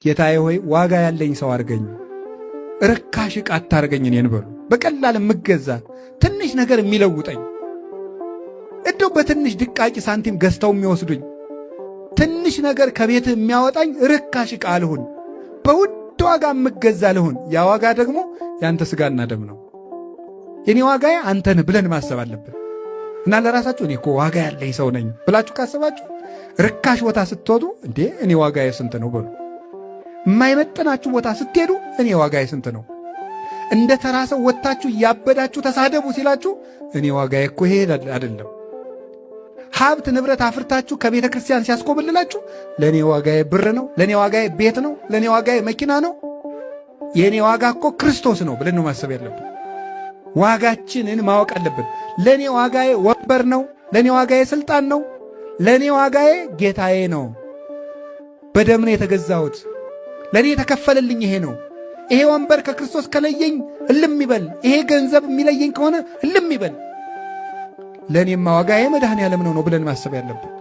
ጌታዬ ሆይ ዋጋ ያለኝ ሰው አድርገኝ፣ ርካሽ ዕቃ አታርገኝ እኔን በሉ። በቀላል የምገዛ ትንሽ ነገር የሚለውጠኝ እንደው በትንሽ ድቃቂ ሳንቲም ገዝተው የሚወስዱኝ ትንሽ ነገር ከቤት የሚያወጣኝ ርካሽ ዕቃ ልሁን፣ በውድ ዋጋ የምገዛ ልሁን። ያ ዋጋ ደግሞ ያንተ ሥጋና ደም ነው። የኔ ዋጋዬ አንተ ነህ ብለን ማሰብ አለብን። እና ለራሳችሁ እኔ እኮ ዋጋ ያለኝ ሰው ነኝ ብላችሁ ካሰባችሁ ርካሽ ቦታ ስትወጡ እንዴ እኔ ዋጋዬ ስንት ነው በሉ። የማይመጥናችሁ ቦታ ስትሄዱ እኔ ዋጋዬ ስንት ነው? እንደ ተራ ሰው ወጥታችሁ እያበዳችሁ ተሳደቡ ሲላችሁ እኔ ዋጋዬ እኮ ይሄ አይደለም። ሀብት ንብረት አፍርታችሁ ከቤተ ክርስቲያን ሲያስኮብልላችሁ ለእኔ ዋጋዬ ብር ነው፣ ለእኔ ዋጋዬ ቤት ነው፣ ለእኔ ዋጋዬ መኪና ነው፣ የእኔ ዋጋ እኮ ክርስቶስ ነው ብለን ነው ማሰብ ያለብን። ዋጋችንን ማወቅ አለብን። ለእኔ ዋጋዬ ወንበር ነው፣ ለእኔ ዋጋዬ ሥልጣን ነው፣ ለእኔ ዋጋዬ ጌታዬ ነው። በደም ነው የተገዛሁት። ለእኔ የተከፈለልኝ ይሄ ነው። ይሄ ወንበር ከክርስቶስ ከለየኝ እልም ይበል። ይሄ ገንዘብ የሚለየኝ ከሆነ እልም ይበል። ለእኔማ ዋጋዬ መድኃኔ ዓለም ነው ብለን ማሰብ ያለብን።